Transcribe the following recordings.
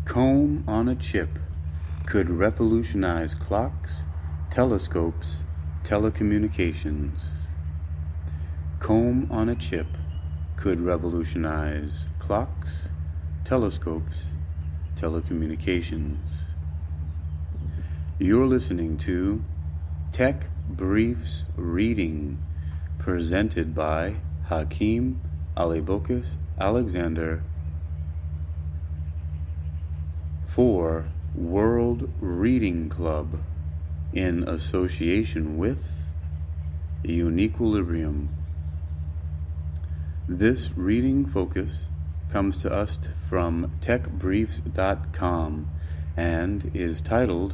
Comb on a chip could revolutionize clocks, telescopes, telecommunications. Comb on a chip could revolutionize clocks, telescopes, telecommunications. You're listening to Tech Briefs Reading, presented by Hakeem Alibokis Alexander for World Reading Club in association with Uniquilibrium. This reading focus comes to us from techbriefs.com and is titled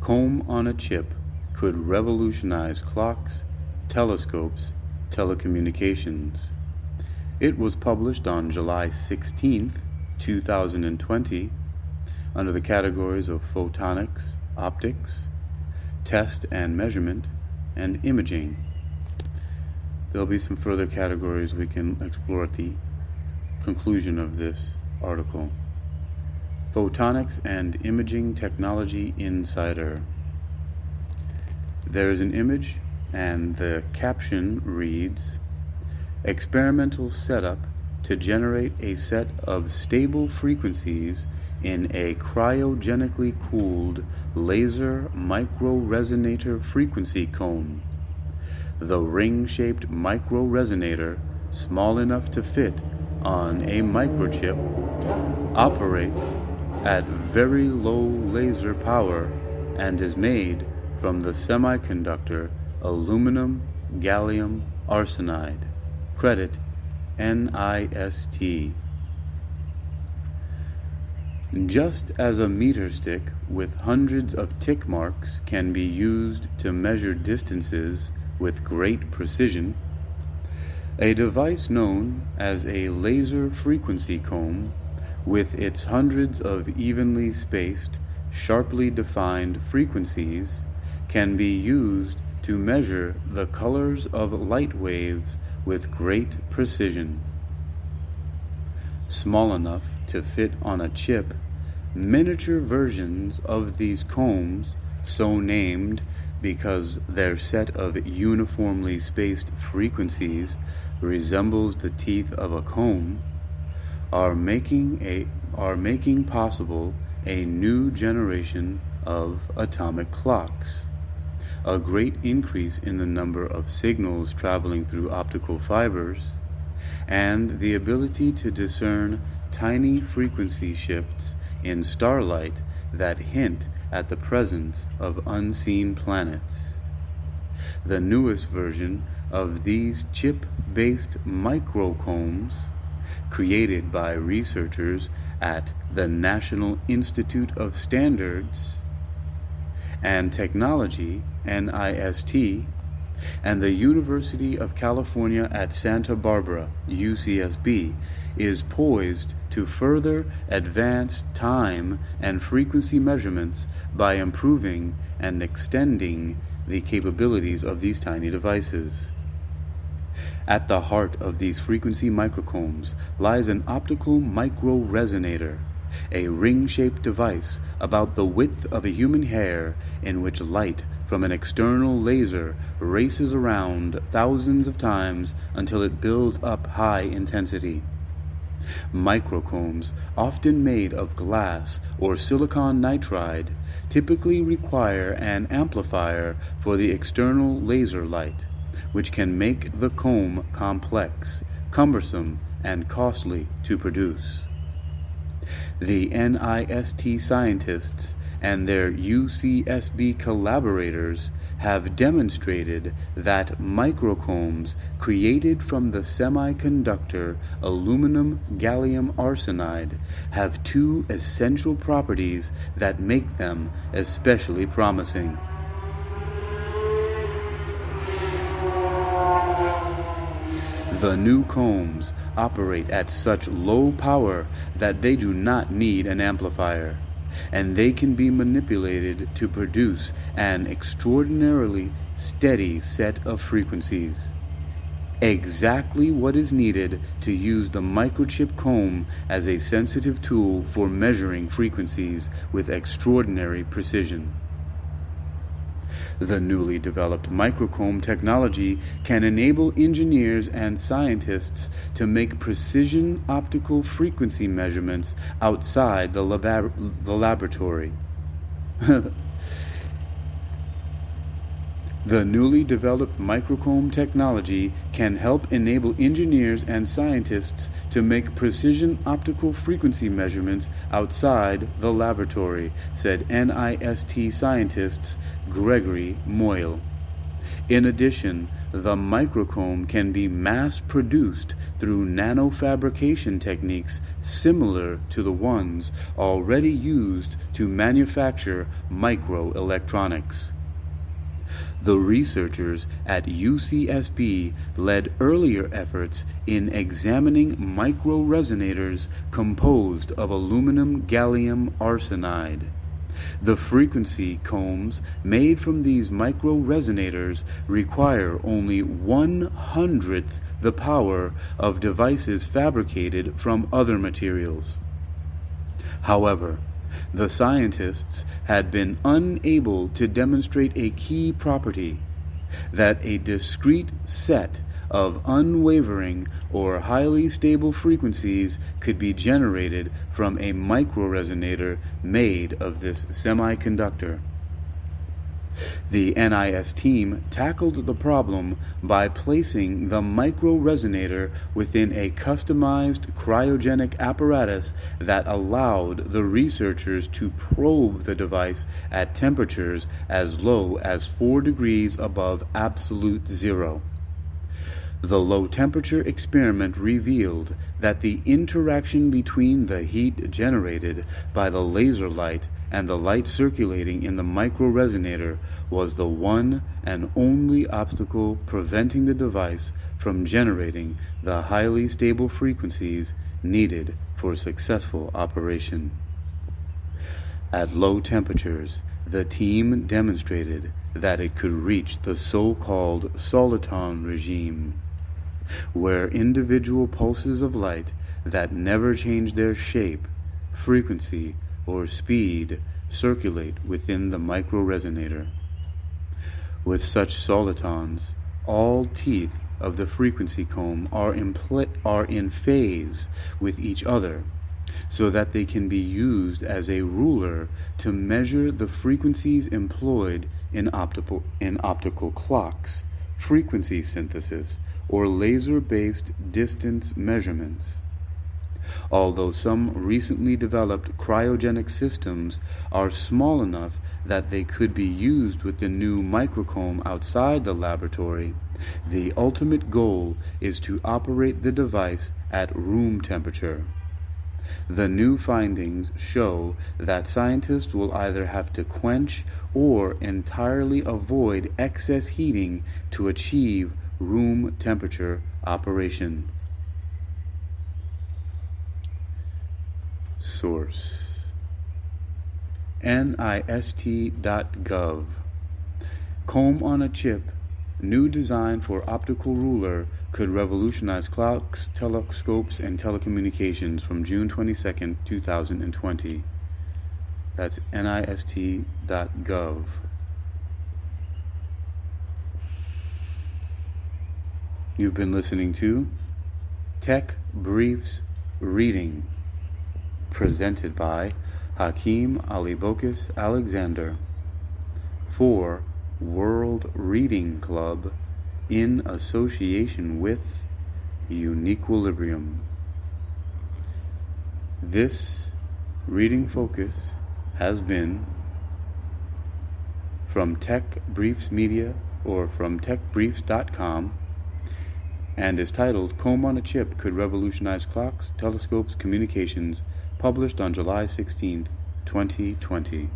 Comb on a Chip Could Revolutionize Clocks, Telescopes, Telecommunications. It was published on July 16th, 2020 under the categories of photonics, optics, test and measurement, and imaging. There'll be some further categories we can explore at the conclusion of this article. Photonics and Imaging Technology Insider. There is an image and the caption reads, "Experimental setup to generate a set of stable frequencies in a cryogenically cooled laser microresonator frequency cone. The ring-shaped microresonator, small enough to fit on a microchip, operates at very low laser power and is made from the semiconductor aluminum gallium arsenide. Credit NIST. Just as a meter stick with hundreds of tick marks can be used to measure distances with great precision, a device known as a laser frequency comb, with its hundreds of evenly spaced, sharply defined frequencies, can be used to measure the colors of light waves with great precision. Small enough to fit on a chip, miniature versions of these combs, so named because their set of uniformly spaced frequencies resembles the teeth of a comb, are making possible a new generation of atomic clocks. A great increase in the number of signals traveling through optical fibers, and the ability to discern tiny frequency shifts in starlight that hint at the presence of unseen planets. The newest version of these chip-based microcombs, created by researchers at the National Institute of Standards and Technology, NIST, and the University of California at Santa Barbara, UCSB, is poised to further advance time and frequency measurements by improving and extending the capabilities of these tiny devices. At the heart of these frequency microcombs lies an optical microresonator, a ring-shaped device about the width of a human hair in which light from an external laser races around thousands of times until it builds up high intensity. Microcombs, often made of glass or silicon nitride, typically require an amplifier for the external laser light, which can make the comb complex, cumbersome, and costly to produce. The NIST scientists and their UCSB collaborators have demonstrated that microcombs created from the semiconductor aluminum gallium arsenide have two essential properties that make them especially promising. The new combs operate at such low power that they do not need an amplifier, and they can be manipulated to produce an extraordinarily steady set of frequencies. exactly what is needed to use the microchip comb as a sensitive tool for measuring frequencies with extraordinary precision. The newly developed microcomb technology can enable engineers and scientists to make precision optical frequency measurements outside the laboratory. The newly developed microcomb technology can help enable engineers and scientists to make precision optical frequency measurements outside the laboratory, said NIST scientist Gregory Moyle. In addition, the microcomb can be mass-produced through nanofabrication techniques similar to the ones already used to manufacture microelectronics. The researchers at UCSB led earlier efforts in examining microresonators composed of aluminum gallium arsenide. The frequency combs made from these microresonators require only 1/100th the power of devices fabricated from other materials. However, the scientists had been unable to demonstrate a key property, that a discrete set of unwavering or highly stable frequencies could be generated from a microresonator made of this semiconductor. The NIST team tackled the problem by placing the microresonator within a customized cryogenic apparatus that allowed the researchers to probe the device at temperatures as low as 4 degrees above absolute zero. The low-temperature experiment revealed that the interaction between the heat generated by the laser light and the light circulating in the microresonator was the one and only obstacle preventing the device from generating the highly stable frequencies needed for successful operation. At low temperatures, the team demonstrated that it could reach the so-called soliton regime, where individual pulses of light that never change their shape, frequency, or speed circulate within the microresonator. With such solitons, all teeth of the frequency comb are in phase with each other, so that they can be used as a ruler to measure the frequencies employed in optical clocks, frequency synthesis, or laser-based distance measurements. Although some recently developed cryogenic systems are small enough that they could be used with the new microcomb outside the laboratory, the ultimate goal is to operate the device at room temperature. The new findings show that scientists will either have to quench or entirely avoid excess heating to achieve room temperature operation. Source: NIST.gov. Comb on a chip. New design for optical ruler could revolutionize clocks, telescopes, and telecommunications, from June 22, 2020. That's NIST.gov. You've been listening to Tech Briefs Reading, presented by Hakeem Alibokis Alexander for World Reading Club in association with Uniquilibrium. This reading focus has been from Tech Briefs Media, or from techbriefs.com, and is titled Comb on a Chip Could Revolutionize Clocks, Telescopes, Communications, published on July 16, 2020.